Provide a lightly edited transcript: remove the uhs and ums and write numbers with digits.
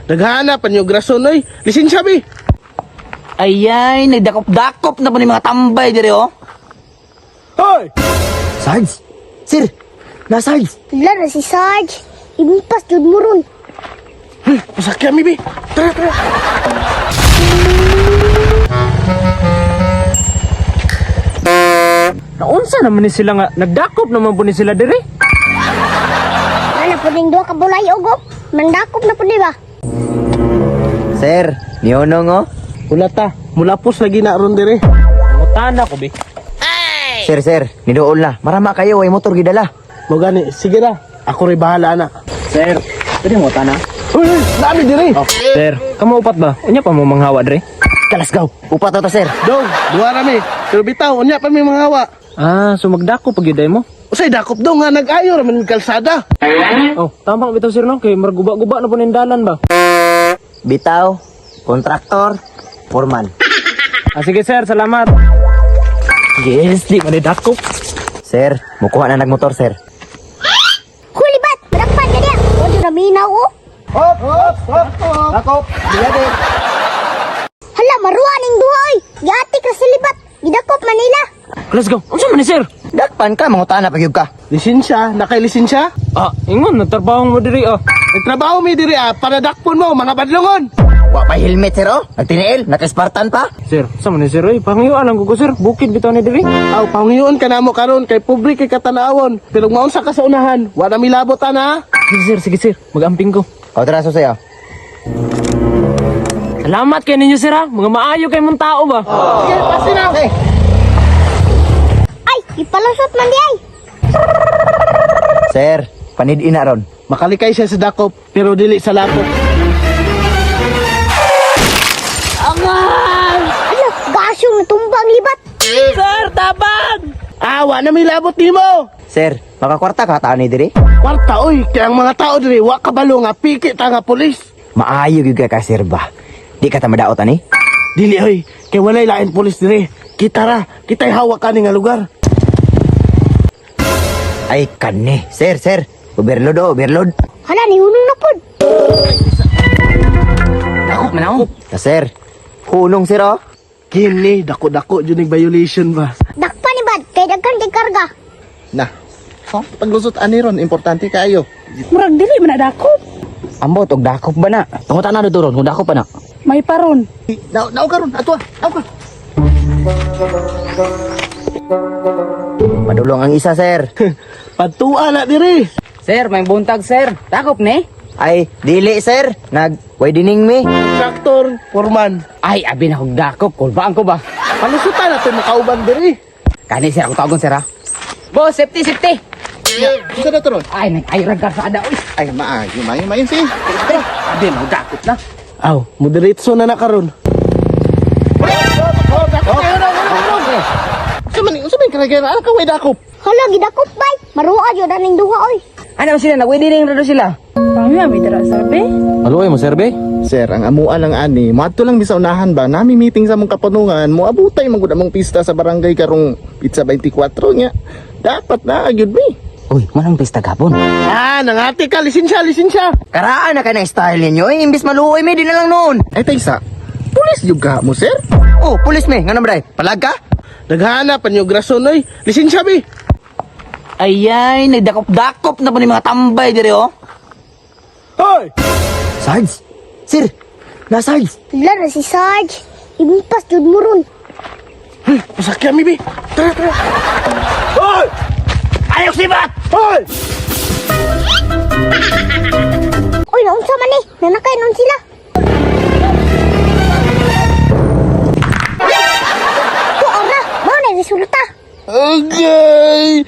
Naghahanapan yung grason, oy. Lisensya, bi. Ayay, nagdakop-dakop na po ni mga tambay dire oh. Hoy! Sarge! Sir! Na Sarge! Wala na si Sarge. Impas jud mo ron. Masakyan, mi, bi. Tara, tara. Naunsa naman ni sila nga, nagdakop naman po ni sila dire. Ano po ding duha ka bulay ugop. Mandakop na po di ba? Sir, niyonong oh. Wala ta. Mulapos lagi na ron dire. Mutana ko bi. Sir, nidool na. Marama kayo, ay motor gidala. Mo gani, sige na. Ako rin bahala na. Sir, pwede mo tana. Uy, dami dire. Sir, kamo upat ba? Unya pa mo manghawa dire? Kalasgaw, upat to sir. Dong, duha rami. Pero bitaw, unya pa may mga hawa. Ah, so magdakop pag yuday mo. Usay dakop daw nga nag-ayo raman ng kalsada. Oh, tama bitaw sir no, kay marguba-guba na po nindalan ba? Bitaw, kontraktor, foreman. Ah, sige sir, salamat. Yes, di man dakop. Sir, mukuha na nagmotor sir. Huli bat, madakpan ka diya. O dyan na minaw o. Hop, hop, hop, hop. Dakop, bilade. Hala, maruan ning duha oy. Giatik na silibat. Gidakop Manila. Let's go. Unsa man ni sir? Dakpan ka, mangutana pagyug ka. Lisensya, nakay-lisensya? Ah, ingon nagtrabaho mo diri ah. Nagtrabaho mi diri para dakpon mo, mga badlongon. Wa pa helmet sir oh. Nagtiniil, naka-Spartan pa. Sir, sa man ni sir oy, pangiyuan lang ko sir. Bukid bitaw ni diri. Aw, pangiyon ka na mo karon kay public kay katanawon. Pero maun sa ka sa unahan, wala mi labot ana. Sige sir, magamping ko. O tara susayo. Salamat kay ninyo sir ha. Mga maayo kay mong tao ba? Sige, pasi na. Ay, ipalusot man di ay. Sir, panid-in na ron. Makalikay siya sa dakop, pero dili sa lapot. Ano, gasyong natumbang libat. Sir, tabang! Awa na mi labot nimo. Sir, makakwarta ka taan ni diri. Kwarta oy, kaya ang mga tao diri wa kabalo nga piki ta nga pulis. Maayo gyud ka sir ba. Di ka ta madaot ani. Dili oy, kay walay lain pulis diri. Kita ra, kitay hawak kani nga lugar. Ay kani, sir. Overload oh, overload. Hala, nihunong na pod. Dakop man ako. Sir, hulong sir oh. Kini dako-dako jud ning violation ba. Dakpan ni bad, kay daghan kay karga. Na. Paglusot ani ron, importante kayo. Murag dili man na dakop. Ambot og dakop ba na? Tungutan na duron, kung dakop pa na. May paron. Daw karon, ato ah. Madulong ang isa sir. Patua na diri. Sir, may buntag sir. Dakop ni? Ay, dili sir. Nag-widening me. Traktor, foreman. Ay, abi na kong dakop. Kulbaan ko ba? Palusutan natin makauban diri. Kani sir, ako tawagon sir ha. Boss, safety. Isa na to ron. Ay, nag-ayran ka sa ada. Uy, Ay, maayo sige. abi na, dakop na. Aw, moderatso na karon. Sabi kalagyan na ka way dakop. Hala, gidakop bay. Marua jud aning duha oy. Ano sila, nag-wedding na sila? Pangya, may dara sabi. Aloy mo serbe? Sir, ang amuan lang ani, moadto lang mi sa unahan ba, nami meeting sa mong kapunungan, mo abutay man gud among pista sa barangay karong Pizza 24 nya. Dapat na gyud mi. Uy, manang pista gapon. Ah, nangati ka, lisensya. Karaan na ka ng style ninyo. Eh, imbis maluoy me, di na lang noon. Ay taysa. Pulis jud ka mo, sir? Oh, pulis me. Nga naman palag ka? Naghahanapan yung grason, oy. Lisensya, bi. Ayay, nagdakop-dakop na po ni mga tambay dire oh. Hoy! Sarge! Sir! Na Sarge! Wala na si Sarge. Impas jud mo ron. Masakyan, mi, bi. Tara. Hoy! Ayok sibat! Hoy! Uy, naunsa man ni? Nanakay nun sila. Kuora, mo na resulta. Okay!